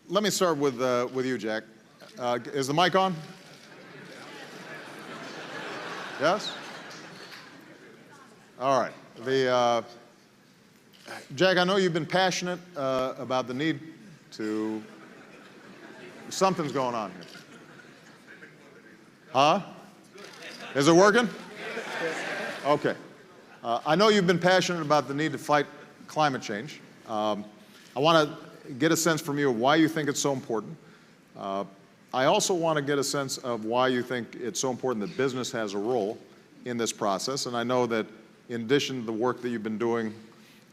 let me start with you, Jack. Is the mic on? Yes? All right. Jack, I know you've been passionate about the need to... Something's going on here. Huh? Is it working? Okay. I know you've been passionate about the need to fight climate change. I want to get a sense from you of why you think it's so important. I also want to get a sense of why you think it's so important that business has a role in this process. And I know that in addition to the work that you've been doing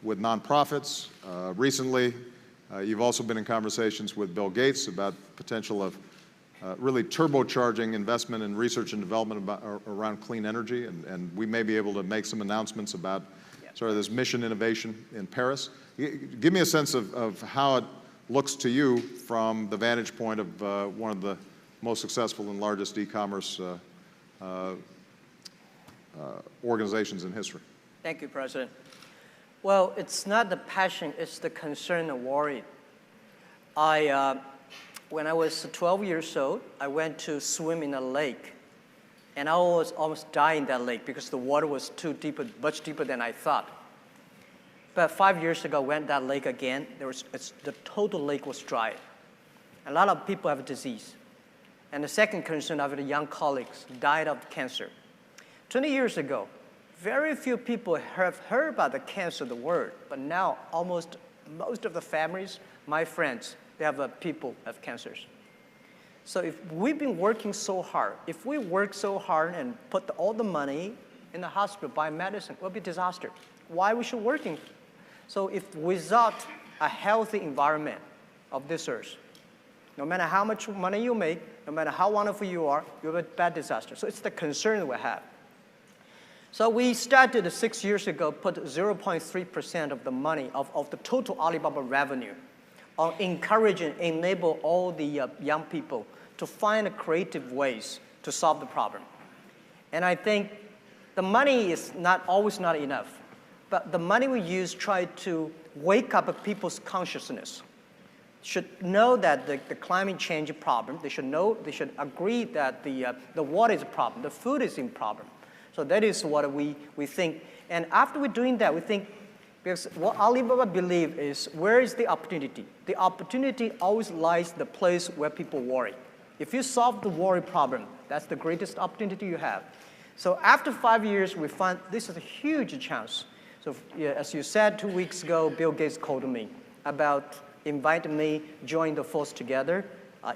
with nonprofits, recently you've also been in conversations with Bill Gates about potential of really turbocharging investment in research and development around clean energy, and we may be able to make some announcements about sort of this mission innovation in Paris. Give me a sense of how it looks to you from the vantage point of one of the most successful and largest e-commerce organizations in history. Thank you, President. Well, it's not the passion, it's the concern and worry. When I was 12 years old, I went to swim in a lake. And I was almost dying in that lake because the water was too deep, much deeper than I thought. But 5 years ago, I went to that lake again. The total lake was dry. A lot of people have disease. And the second concern of the young colleagues died of cancer. 20 years ago, very few people have heard about the cancer, the word. But now, most of the families, my friends, they have people have cancers. So if we've been working so hard, if we work so hard and put all the money in the hospital, buy medicine, it will be a disaster. Why we should working? So if without a healthy environment of this earth, no matter how much money you make, no matter how wonderful you are, you have a bad disaster. So it's the concern we have. So we started 6 years ago, put 0.3% of the money of the total Alibaba revenue on encouraging, enable all the young people to find creative ways to solve the problem. And I think the money is always not enough, but the money we use try to wake up people's consciousness. Should know that the climate change problem. They should know, they should agree that the water is a problem, the food is a problem. So that is what we think. And after we're doing that, we think, because what Alibaba believe is, where is the opportunity? The opportunity always lies the place where people worry. If you solve the worry problem, that's the greatest opportunity you have. So after 5 years, we find this is a huge chance. So as you said 2 weeks ago, Bill Gates called me about inviting me, join the force together,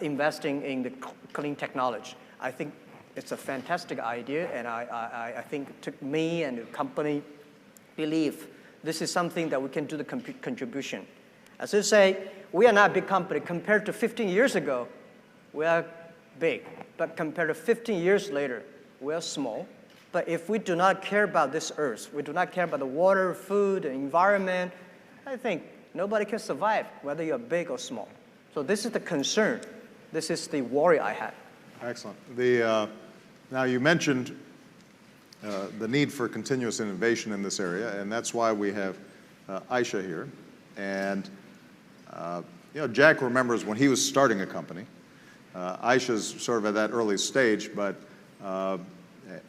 investing in the clean technology. I think it's a fantastic idea, and I think it took me and the company believe this is something that we can do the contribution. As I say, we are not a big company. Compared to 15 years ago, we are big. But compared to 15 years later, we are small. But if we do not care about this earth, we do not care about the water, food, the environment, I think nobody can survive, whether you're big or small. So this is the concern. This is the worry I had. Excellent. Now you mentioned the need for continuous innovation in this area, and that's why we have Aisha here. And Jack remembers when he was starting a company. Aisha's sort of at that early stage, but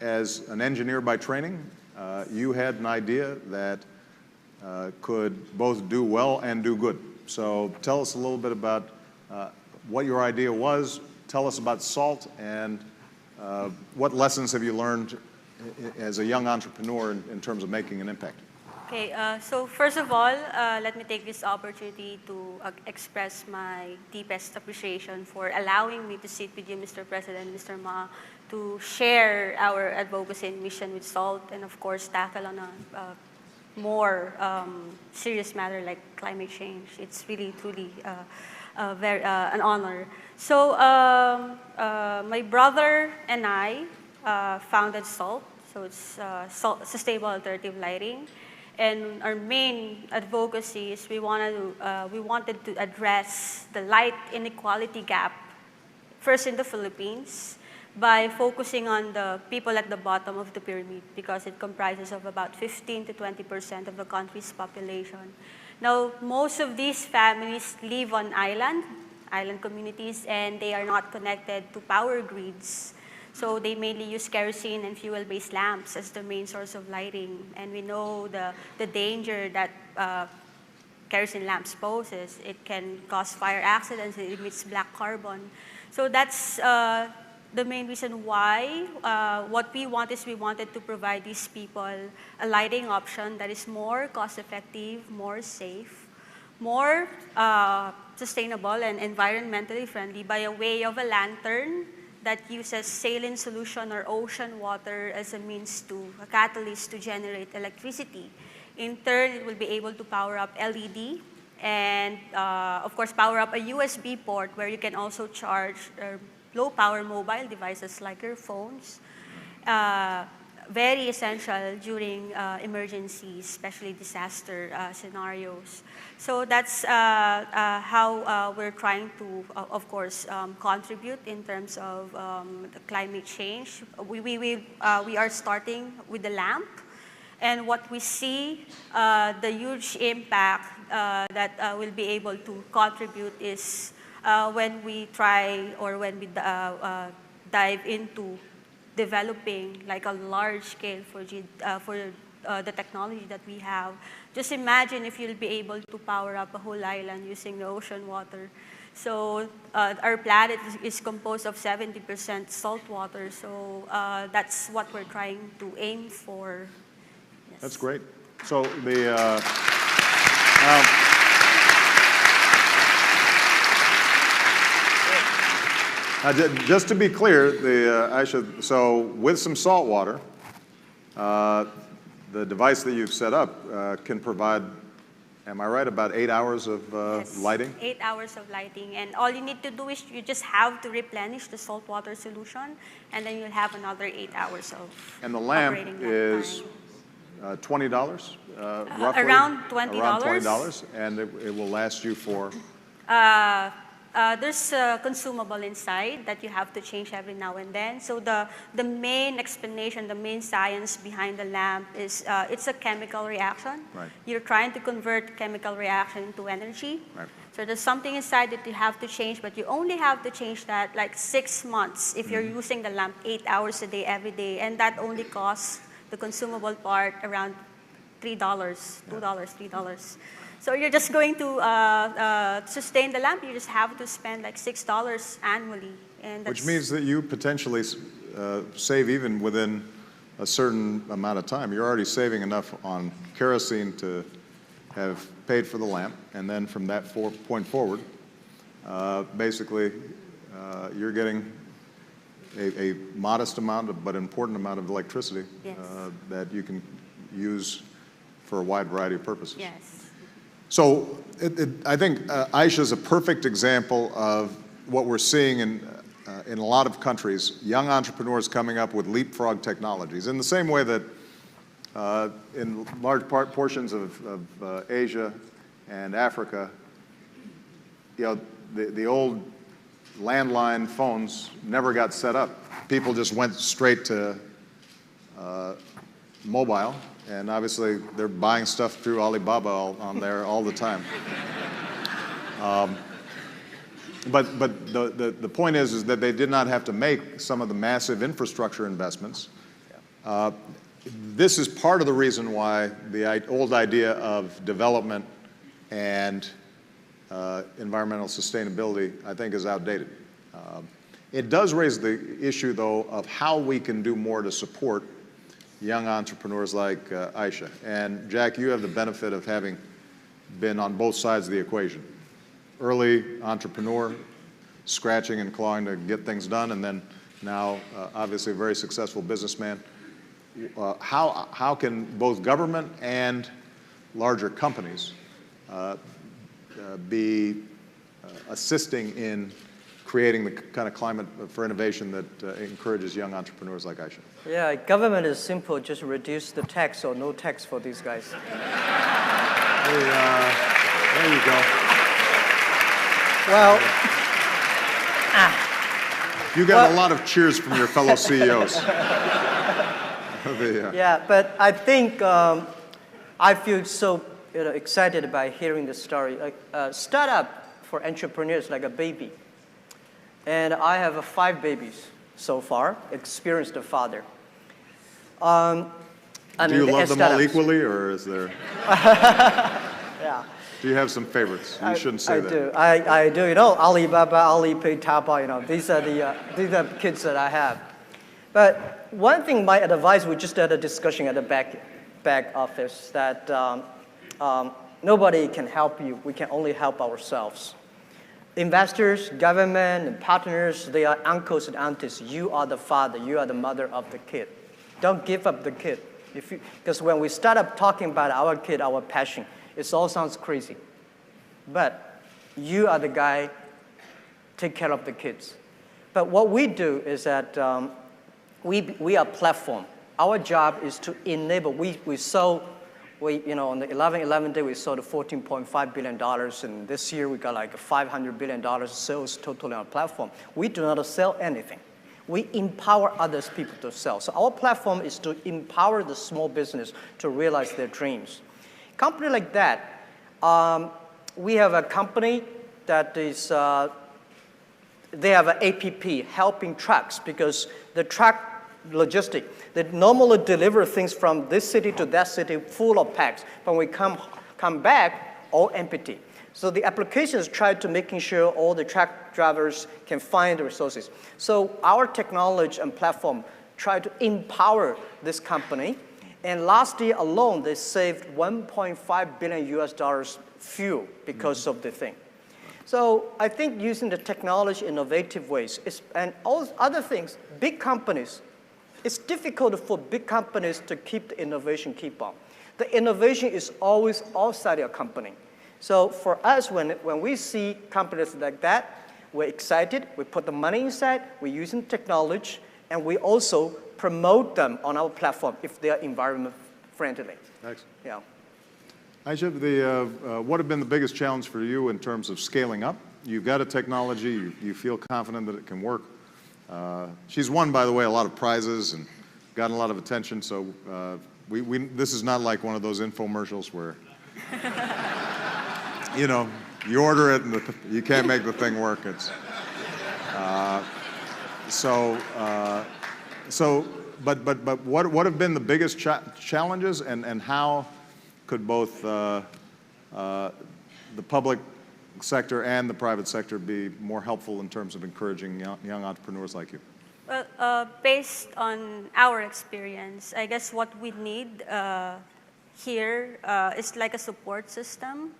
as an engineer by training, you had an idea that could both do well and do good. So tell us a little bit about what your idea was. Tell us about salt, and what lessons have you learned as a young entrepreneur in terms of making an impact? Okay, so first of all, let me take this opportunity to express my deepest appreciation for allowing me to sit with you, Mr. President, Mr. Ma, to share our advocacy and mission with SALT, and of course tackle on a more serious matter like climate change. It's really, truly an honor. So my brother and I founded SALT, so it's Sustainable Alternative Lighting. And our main advocacy is we wanted to address the light inequality gap, first in the Philippines, by focusing on the people at the bottom of the pyramid, because it comprises of about 15 to 20% of the country's population. Now, most of these families live on island, island communities, and they are not connected to power grids. So they mainly use kerosene and fuel-based lamps as the main source of lighting. And we know the danger that kerosene lamps poses. It can cause fire accidents, it emits black carbon. So that's the main reason why what we want is we wanted to provide these people a lighting option that is more cost-effective, more safe, more sustainable and environmentally friendly by a way of a lantern that uses saline solution or ocean water as a means to, a catalyst to generate electricity. In turn, it will be able to power up LED and, of course, power up a USB port where you can also charge low-power mobile devices like your phones. Very essential during emergencies, especially disaster scenarios. So that's how we're trying to, of course, contribute in terms of the climate change. We are starting with the lamp, and what we see, the huge impact that we'll be able to contribute is when we try or when we dive into developing like a large scale for the technology that we have. Just imagine if you'll be able to power up a whole island using the ocean water. So our planet is composed of 70% salt water. So that's what we're trying to aim for. Yes. That's great. So the just to be clear, Aisha, so with some salt water, the device that you've set up can provide, am I right, about 8 hours of Yes, lighting? 8 hours of lighting. And all you need to do is you just have to replenish the saltwater solution, and then you'll have another 8 hours of And the lamp operating is $20, roughly? Around $20. Around $20, and it will last you for? There's a consumable inside that you have to change every now and then. So the main explanation, the main science behind the lamp is it's a chemical reaction. Right. You're trying to convert chemical reaction into energy. Right. So there's something inside that you have to change, but you only have to change that like 6 months if you're using the lamp 8 hours a day every day, and that only costs the consumable part around $3, $2, $3. So you're just going to sustain the lamp. You just have to spend like $6 annually, and that's, Which means that you potentially save even within a certain amount of time. You're already saving enough on kerosene to have paid for the lamp, and then from that point forward, basically, you're getting a modest amount, but important amount of electricity Yes. that you can use for a wide variety of purposes. yes. So I think Aisha is a perfect example of what we're seeing in a lot of countries, young entrepreneurs coming up with leapfrog technologies. In the same way that in large portions of Asia and Africa, you know, the old landline phones never got set up. People just went straight to mobile. And obviously, they're buying stuff through Alibaba on there all the time. But the point is that they did not have to make some of the massive infrastructure investments. This is part of the reason why the old idea of development and environmental sustainability, I think, is outdated. It does raise the issue, though, of how we can do more to support young entrepreneurs like Aisha. And Jack, you have the benefit of having been on both sides of the equation. Early entrepreneur, scratching and clawing to get things done, and then now obviously a very successful businessman. How can both government and larger companies be assisting in creating the kind of climate for innovation that encourages young entrepreneurs like Aisha? Yeah, government is simple, just reduce the tax or no tax for these guys. Hey, there you go. Well, You got a lot of cheers from your fellow CEOs. yeah, but I think I feel so excited by hearing the story. Like startup for entrepreneurs like a baby. And I have 5 babies so far, experienced a father. Do you love them all equally, or is there? Yeah. Do you have some favorites? You shouldn't say that. I do. You know, Alibaba, Alipay, Taobao. You know, these are the kids that I have. But one thing, my advice, we just had a discussion at the back office that nobody can help you. We can only help ourselves. Investors, government, and partners, they are uncles and aunties. You are the father. You are the mother of the kid. Don't give up the kid. Because when we start up talking about our kid, our passion, it all sounds crazy. But you are the guy, take care of the kids. But what we do is that we are a platform. Our job is to enable. On the 11/11 day, we sold $14.5 billion, and this year we got like $500 billion sales totally on our platform. We do not sell anything. We empower other people to sell. So our platform is to empower the small business to realize their dreams. Company like that, we have a company that is, they have an APP helping trucks because the truck logistic, they normally deliver things from this city to that city full of packs. But when we come back, all empty. So the applications try to making sure all the truck drivers can find the resources. So our technology and platform try to empower this company. And last year alone, they saved $1.5 billion US fuel because of the thing. So I think using the technology in innovative ways and all other things, big companies, it's difficult for big companies to keep the innovation keep on. The innovation is always outside your company. So for us, when we see companies like that, we're excited. We put the money inside. We're using technology, and we also promote them on our platform if they are environment friendly. Excellent. Yeah. Aisha, what have been the biggest challenge for you in terms of scaling up? You've got a technology. You feel confident that it can work. She's won, by the way, a lot of prizes and gotten a lot of attention. So this is not like one of those infomercials where you order it and you can't make the thing work. It's but what have been the biggest challenges, and how could both the public sector and the private sector be more helpful in terms of encouraging young entrepreneurs like you? Well, based on our experience, I guess what we need here is like a support system,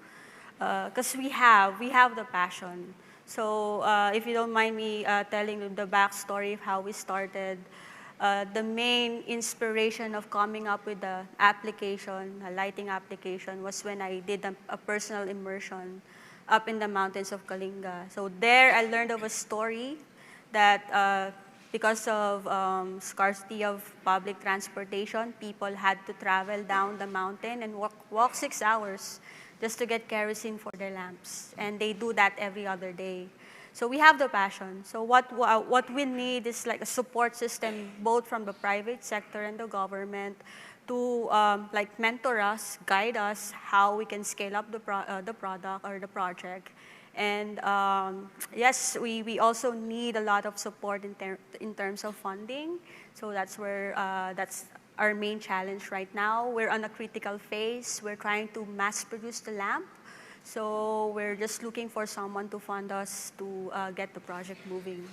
because we have the passion. So if you don't mind me telling you the backstory of how we started, the main inspiration of coming up with the application, a lighting application, was when I did a personal immersion up in the mountains of Kalinga. So there I learned of a story that because of scarcity of public transportation, people had to travel down the mountain and walk 6 hours just to get kerosene for their lamps. And they do that every other day. So we have the passion. So what we need is like a support system, both from the private sector and the government, to like mentor us, guide us how we can scale up the product or the project. And yes, we also need a lot of support in terms of funding. So that's where that's our main challenge right now. We're on a critical phase. We're trying to mass produce the lamp. So we're just looking for someone to fund us to get the project moving.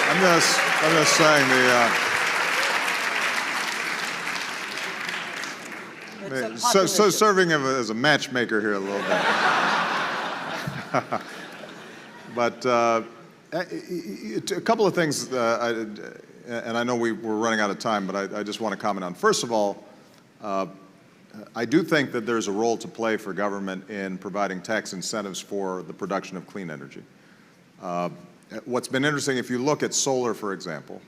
I'm just saying serving him as a matchmaker here a little bit. But a couple of things, and I know we're running out of time, but I just want to comment on. First of all, I do think that there's a role to play for government in providing tax incentives for the production of clean energy. What's been interesting, if you look at solar, for example,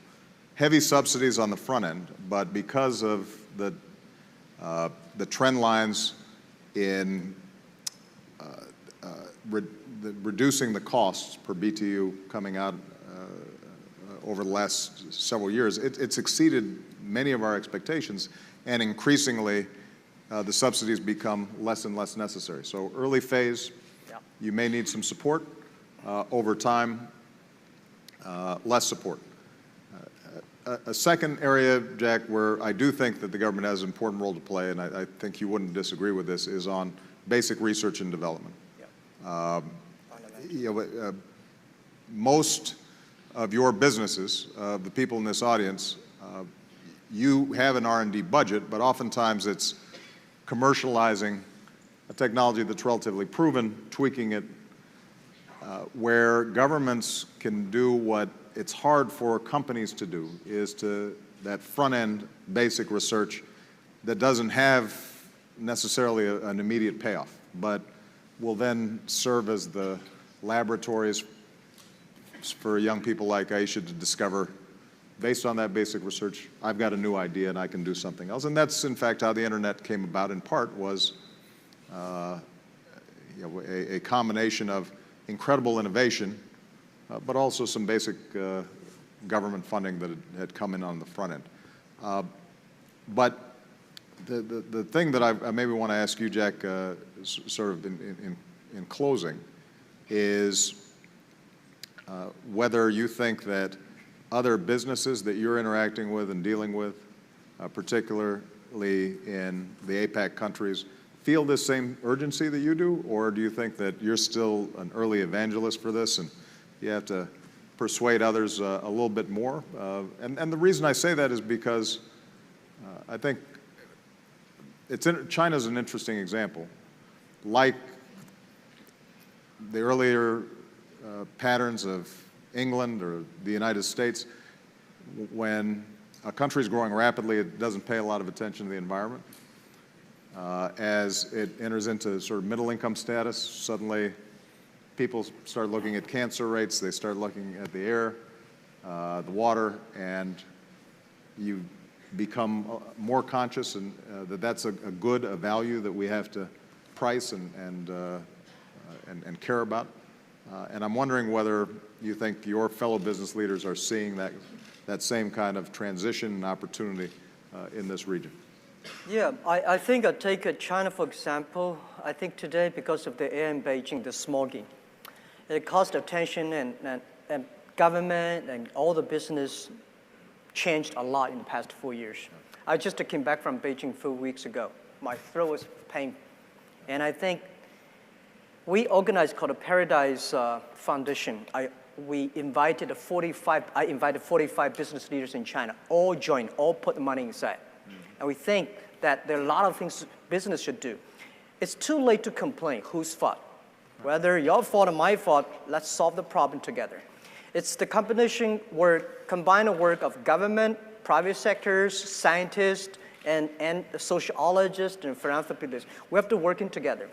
heavy subsidies on the front end, but because of the trend lines in reducing the costs per BTU coming out over the last several years, it's exceeded many of our expectations. and increasingly the subsidies become less and less necessary. So early phase, Yep. you may need some support. Over time, less support. A second area, Jack, where I do think that the government has an important role to play, and I think you wouldn't disagree with this, is on basic research and development. Yep. Most of your businesses, the people in this audience, you have an R&D budget, but oftentimes it's commercializing a technology that's relatively proven, tweaking it, where governments can do what it's hard for companies to do, is to that front-end basic research that doesn't have necessarily an immediate payoff, but will then serve as the laboratories for young people like Aisha to discover, based on that basic research, I've got a new idea and I can do something else. And that's, in fact, how the internet came about, in part, was a combination of incredible innovation, but also some basic government funding that had come in on the front end. But the thing that I maybe want to ask you, Jack, sort of in closing, is whether you think that other businesses that you're interacting with and dealing with, particularly in the APAC countries, feel this same urgency that you do, or do you think that you're still an early evangelist for this and you have to persuade others a little bit more? And the reason I say that is because I think China's an interesting example. Like the earlier patterns of England or the United States, when a country is growing rapidly, it doesn't pay a lot of attention to the environment. As it enters into sort of middle income status, suddenly people start looking at cancer rates, they start looking at the air, the water, and you become more conscious and that that's a good, a value that we have to price and care about. And I'm wondering whether you think your fellow business leaders are seeing that same kind of transition and opportunity in this region. Yeah, I think I take China, for example. I think today, because of the air in Beijing, the smogging, it caused attention, and government and all the business changed a lot in the past 4 years. I just came back from Beijing 4 weeks ago. My throat was painful. And I think we organized called a Paradise Foundation. I invited 45 business leaders in China, all joined, all put the money inside. And we think that there are a lot of things business should do. It's too late to complain whose fault. Whether your fault or my fault, let's solve the problem together. It's the combined work of government, private sectors, scientists, and sociologists and philanthropists. We have to work in together.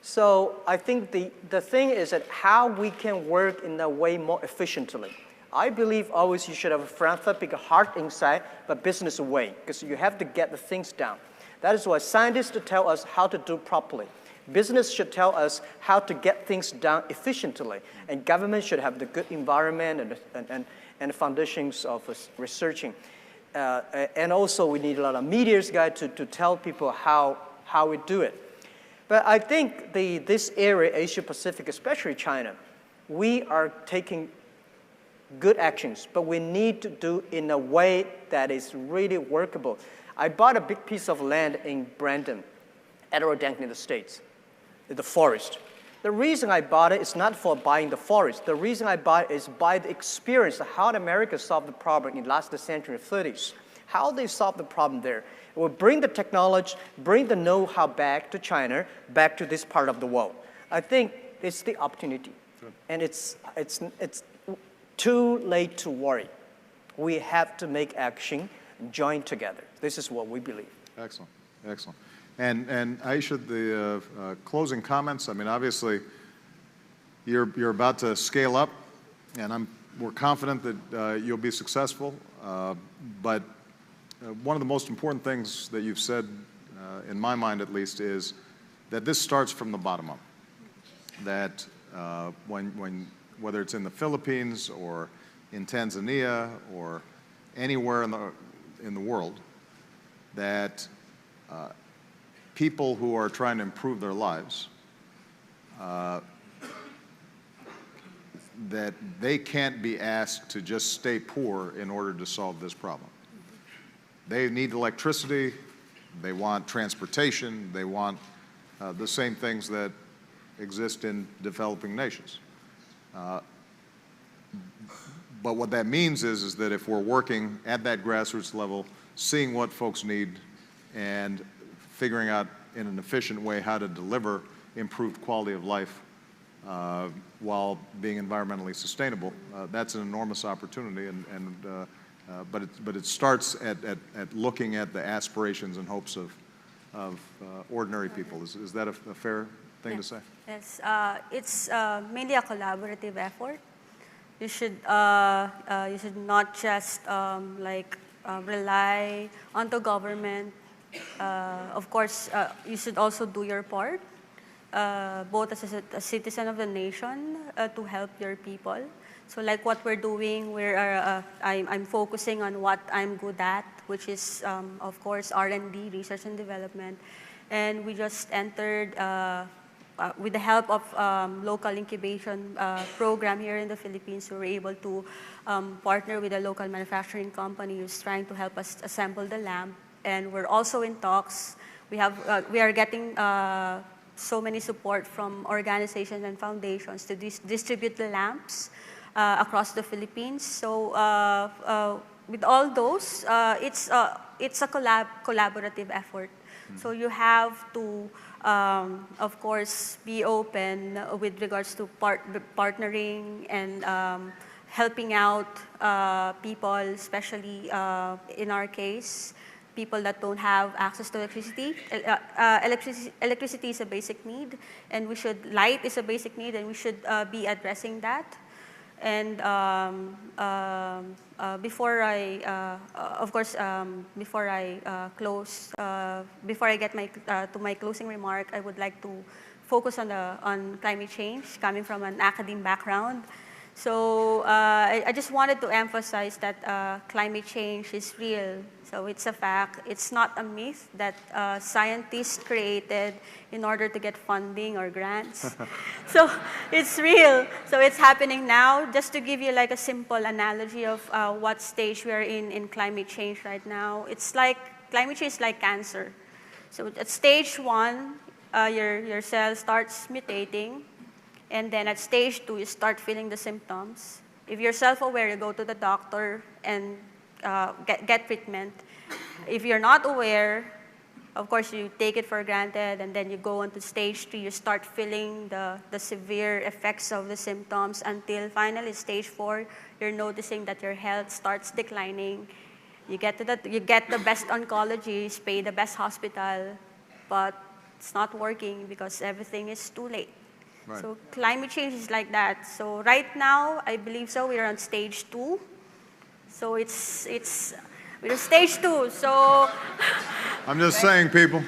So I think the thing is that how we can work in a way more efficiently. I believe always you should have a philanthropic heart inside, but business way, because you have to get the things down. That is why scientists tell us how to do properly. Business should tell us how to get things done efficiently, and government should have the good environment and foundations of researching. And also we need a lot of media's guide to tell people how we do it. But I think this area, Asia Pacific, especially China, we are taking good actions, but we need to do in a way that is really workable. I bought a big piece of land in Brandon, Adirondack in the States, the forest. The reason I bought it is not for buying the forest. The reason I bought it is by the experience of how America solved the problem in the last century, 30s, how they solved the problem there. It will bring the technology, bring the know-how back to China, back to this part of the world. I think it's the opportunity, and it's too late to worry. We have to make action and join together. This is what we believe. Excellent, excellent. And Aisha, the closing comments. I mean, obviously, you're about to scale up, and we're confident that you'll be successful. But one of the most important things that you've said, in my mind at least, is that this starts from the bottom up. That whether it's in the Philippines or in Tanzania or anywhere in the world, that people who are trying to improve their lives, that they can't be asked to just stay poor in order to solve this problem. They need electricity, they want transportation, they want the same things that exist in developing nations. But what that means is that if we're working at that grassroots level, seeing what folks need and figuring out in an efficient way how to deliver improved quality of life while being environmentally sustainable, that's an enormous opportunity. But it starts at looking at the aspirations and hopes of ordinary people. Is that a fair thing to say? Yes, it's mainly a collaborative effort. You should not just rely on the government. Of course, you should also do your part, both as a citizen of the nation to help your people. So like what we're doing, I'm focusing on what I'm good at, which is, of course, R&D, research and development. And we just entered, with the help of local incubation program here in the Philippines, we were able to partner with a local manufacturing company who's trying to help us assemble the lamp. And we're also in talks. We are getting so many support from organizations and foundations to distribute the lamps across the Philippines. So with all those, it's a collaborative effort. So you have to, of course, be open with regards to partnering and helping out people, especially in our case, people that don't have access to electricity. Electricity is a basic need, and light is a basic need, and we should be addressing that. And before I get to my closing remark, I would like to focus on climate change, coming from an academic background. So I just wanted to emphasize that climate change is real. So it's a fact. It's not a myth that scientists created in order to get funding or grants. So it's real. So it's happening now. Just to give you like a simple analogy of what stage we are in climate change right now, it's like climate change is like cancer. So at stage 1, your cell starts mutating. And then at stage 2, you start feeling the symptoms. If you're self-aware, you go to the doctor and get treatment. If you're not aware, of course, you take it for granted, and then you go on to stage 3, you start feeling the severe effects of the symptoms until finally stage 4, you're noticing that your health starts declining. You get the best oncologists, pay the best hospital, but it's not working because everything is too late. Right. So climate change is like that. So right now, I believe so, we're on stage 2. So we're stage 2. So I'm just saying, people.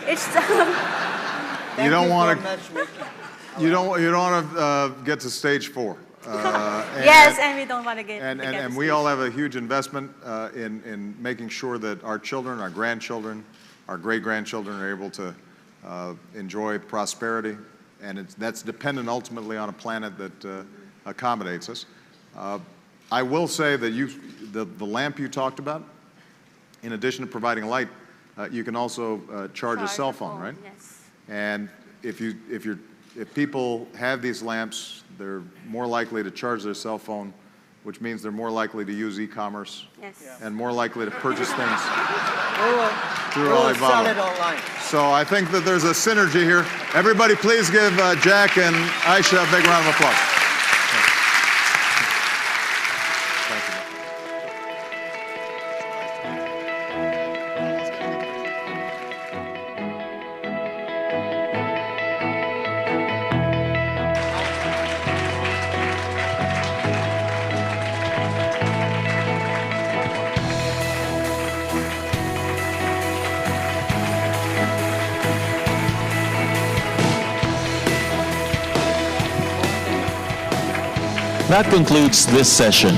It's you don't want to get to stage 4. Yes, and we don't want to get. And we all have a huge investment in making sure that our children, our grandchildren, our great-grandchildren are able to enjoy prosperity. And that's dependent ultimately on a planet that accommodates us. I will say that the lamp you talked about, in addition to providing light, you can also charge a cell phone, right? Yes. And if people have these lamps, they're more likely to charge their cell phone, which means they're more likely to use e-commerce. Yes. And more likely to purchase things through We'll Alibaba. sell it online. So I think that there's a synergy here. Everybody please give Jack and Aisha a big round of applause. Thank you. That concludes this session.